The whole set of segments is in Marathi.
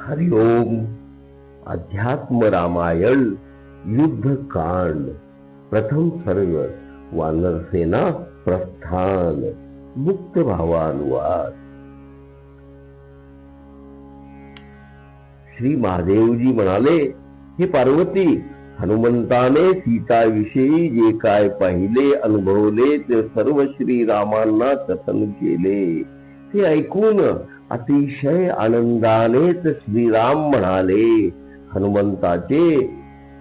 हरिओम. अध्यात्म रामायण युद्ध कांड. प्रथम सर्ग. वानर सेना प्रस्थान. मुक्त भावानुवाद. श्री महादेवजी म्हणाले, हे पार्वती, हनुमंताने सीताविषयी जे काय पाहिले अनुभवले ते सर्व श्रीरामांना कथन केले. ते ऐकून अतिशय आनंदानेच श्रीराम म्हणाले,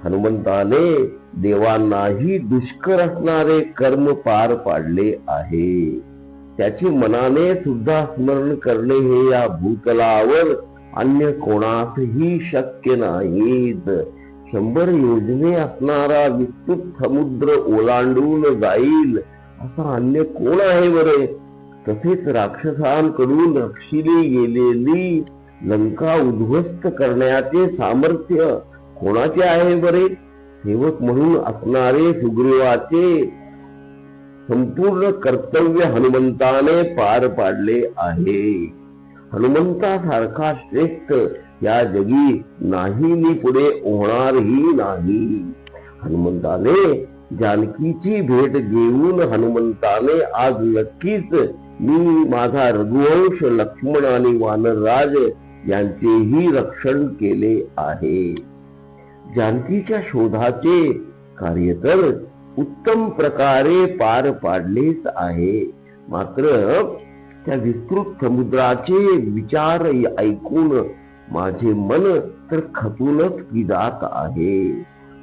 हनुमंताने देवांनाही दुष्कर असणारे कर्म पार पाडले आहे. त्याचे मनाने सुद्धा स्मरण करणे हे या भूतलावर अन्य कोणासही शक्य नाहीत. 100 योजने असणारा विस्तृत समुद्र ओलांडून जाईल असा अन्य कोण आहे बरे? तसेच राक्षसांकडून रक्षिली गेलेली लंका उद्ध्वस्त करण्याचे सामर्थ्य कोणाचे आहे बरे? सेवक म्हणून असणारे सुग्रीवाचे संपूर्ण कर्तव्य हनुमंताने पार पाडले आहे. हनुमंतासारखा श्रेष्ठ या जगी नाही नि पुढे होणारही नाही. हनुमंताने जानकीची भेट घेऊन हनुमंताने आज नक्कीच मी माझा रघुवंश, लक्ष्मण आणि वानरराज यांचेही रक्षण केले आहे. जानकीच्या शोधाचे कार्य तर उत्तम प्रकारे पार पाडलेच आहे. मात्र त्या विस्तृत समुद्राचे विचार ऐकून माझे मन तर खचूनच की जात आहे.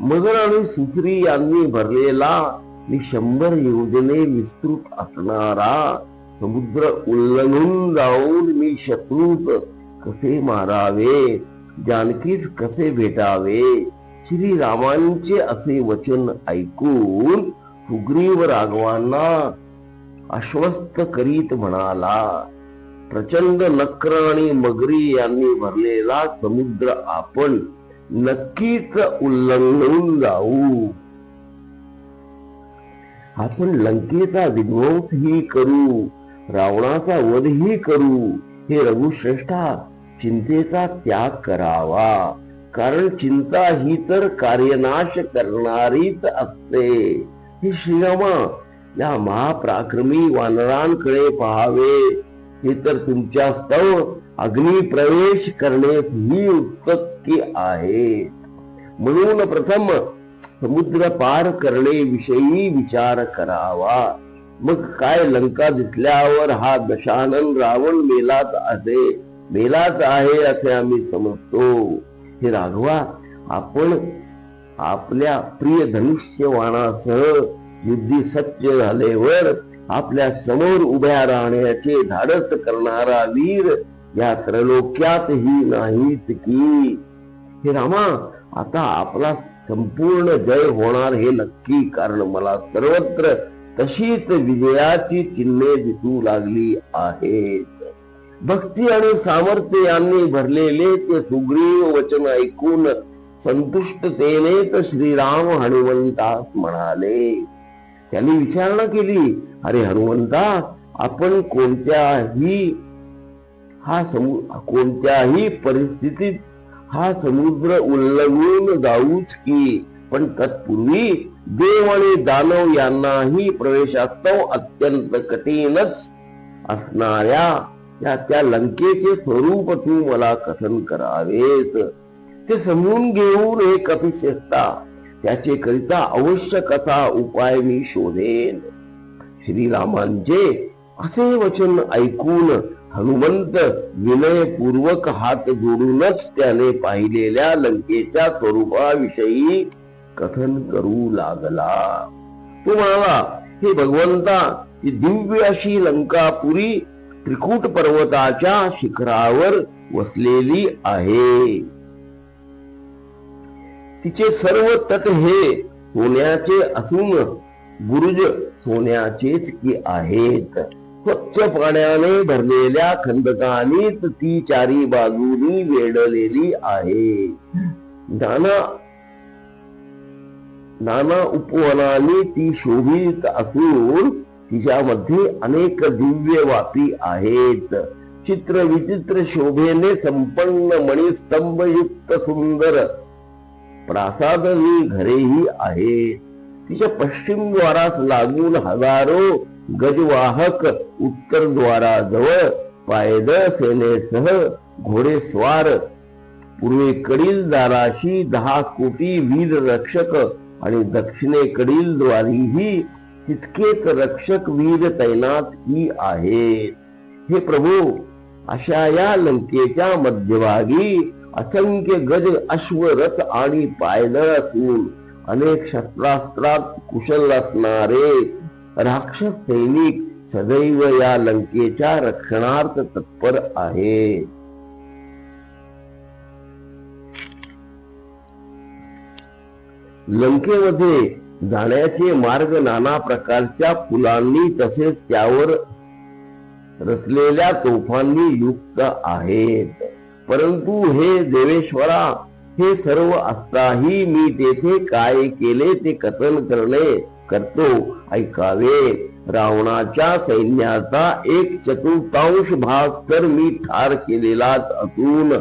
मगर आणि सुसरी यांनी भरलेला 100 योजने विस्तृत असणारा समुद्र उल्लंघून जाऊन मी शत्रूत कसे मारावे, जानकीच कसे भेटावे? श्रीरामांचे असे वचन ऐकून सुग्रीव राघवांना आश्वस्त करीत म्हणाला, प्रचंड नक्र आणि मगरी यांनी भरलेला समुद्र आपण नक्कीच उल्लंघून जाऊ. आपण लंकेचा विध्वंसही करू, रावणाचा वधही करू. हे रघुश्रेष्ठा, चिंतेचा त्याग करावा, कारण चिंता ही तर कार्यनाश करणारीच असते. हे श्रीरामा, या महापराक्रमी वानरांकडे पहावे. हे तर तुमच्या स्तव अग्नी प्रवेश करण्यासही उत्सुक आहे. म्हणून प्रथम समुद्र पार करणे विषयी विचार करावा. मग काय लंका दिसल्यावर हा दशानन रावण मेलाच आहे असे आम्ही समजतो. हे राघवा, आपण आपल्या प्रिय धनुष्यबाणासह युद्धी सज्ज झाल्यावर आपल्या समोर उभ्या राहण्याचे धाडस करणारा वीर या त्रैलोक्यातही नाहीत की? हे रामा, आता आपला संपूर्ण जय होणार हे नक्की, कारण मला सर्वत्र तशीच विजयाची चिन्हे दिसू लागली आहेत. भक्ती आणि सामर्थ्य यांनी भरलेले ते सुग्रीव वचन ऐकून संतुष्टतेने तर श्रीराम हनुमंतास म्हणाले. त्यांनी विचारणा केली, अरे हनुमंता, आपण कोणत्याही परिस्थितीत हा समुद्र उल्लंघून जाऊच की, पण तत्पूर्वी देव आणि दानव यांनाही प्रवेशास्तव अत्यंत कठीणच असणाऱ्या त्या लंकेचे स्वरूप तू मला कथन करावेस. ते समजून घेऊन हे कपिश्रेष्ठा, त्याचे करिता आवश्यक असा उपाय मी शोधेन. श्रीरामांचे असे वचन ऐकून हनुमंत विनयपूर्वक हात जोडूनच त्याने पाहिलेल्या लंकेच्या स्वरूपाविषयी कथन करू लागला. तो म्हणाला, हे भगवंता, ही दिव्य अशी लंकापुरी त्रिकूट पर्वताच्या शिखरावर वसलेली आहे. तिचे सर्व तट हे सोन्याचे असून बुरुज सोन्याचेच की आहेत. स्वच्छ पाण्याने भरलेल्या खंदकांनीच ती चारी बाजूनी वेढलेली आहे. नाना उपवनांनी ती शोभित असून तिच्यामध्ये अनेक दिव्य वाती आहेत. चित्र विचित्र शोभेने संपन्न मणिस्तंभयुक्त सुंदर प्रासादनी घरेही आहेत. तिच्या पश्चिम द्वारास लागून हजारो गजवाहक उत्तर द्वाराजवळ पायदळ सेनेसह घोडेस्वार, पूर्वेकडील दाराशी 10 कोटी वीर रक्षक आणि दक्षिणेकडील द्वारीही तितकेच रक्षक वीर तैनातही आहेत. हे प्रभू, अशा या लंकेच्या मध्यभागी असंख्य गज, अश्व, रथ आणि पायदळ असून अनेक शस्त्रास्त्रात कुशल असणारे राक्षस सैनिक सदैव या लंकेच्या रक्षणार्थ तत्पर आहे. लंकेमध्ये जाण्याचे मार्ग नाना प्रकारच्या फुलांनी तसेच त्यावर रचलेल्या तोफांनी युक्त आहेत. परंतु हे देवेश्वरा, हे सर्व असताही मी तेथे काय केले ते कथन करतो ऐकावे. रावणाच्या सैन्याचा 1/4 भाग तर मी ठार केलेलाच असून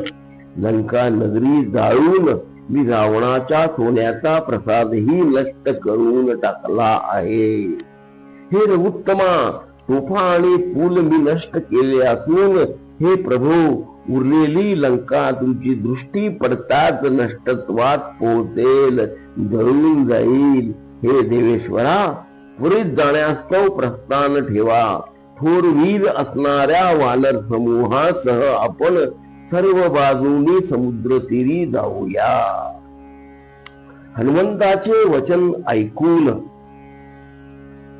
लंका नगरी जाळून मी रावणाच्या सोन्याचा प्रसादही नष्ट करून टाकला आहे. हे रघुत्तमा, तोफा आणि पूल मी नष्ट केले असून हे प्रभू, उरलेली लंका तुमची दृष्टी पडताच नष्टत्वात पोहोचेल, जळून जाईल. हे देवेश्वरा, त्वरित जाण्यास्तव प्रस्थान ठेवा. थोर वीर असणाऱ्या वानर समूहासह आपण सर्व बाजूनी समुद्र तीरी जाऊया. हनुमंताचे वचन ऐकून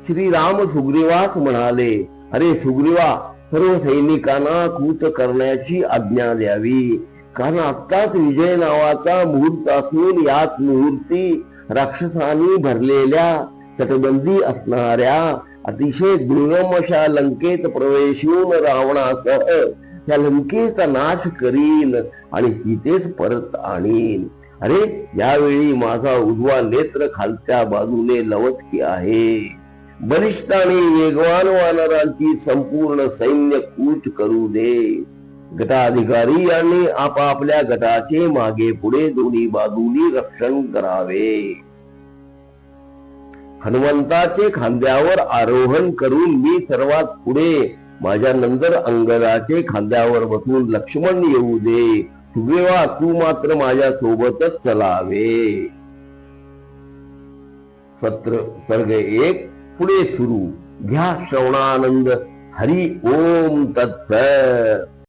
श्रीराम सुग्रीवास म्हणाले, अरे सुग्रीवा, सर्व सैनिकांना कूच करण्याची आज्ञा द्यावी. कारण आत्ताच विजय नावाचा मुहूर्त असून याच मुहूर्ती राक्षसांनी भरलेल्या तटबंदी असणाऱ्या अतिशय दुर्गम अशा लंकेत प्रवेशून रावणासह त्या लंकेचा नाश करीन आणि सीतेस परत आणीन. अरे, यावेळी माझा उजवा नेत्र खालच्या बाजूने लवटकी आहे. बलिष्ठ आणि वेगवान वानरांची संपूर्ण सैन्य कूच करू दे. गटाधिकारी यांनी आपापल्या गटाचे मागे पुढे दोन्ही बाजूनी रक्षण करावे. हनुमंताचे खांद्यावर आरोहण करून मी सर्वात पुढे, माझ्या नंतर अंगदाचे खांद्यावर बसून लक्ष्मण येऊ दे. सुग्रीवा, तू मात्र माझ्या सोबतच चलावे. सर्ग 1 पुढे सुरू. घ्या श्रवणानंद. हरि ओम तत्सत.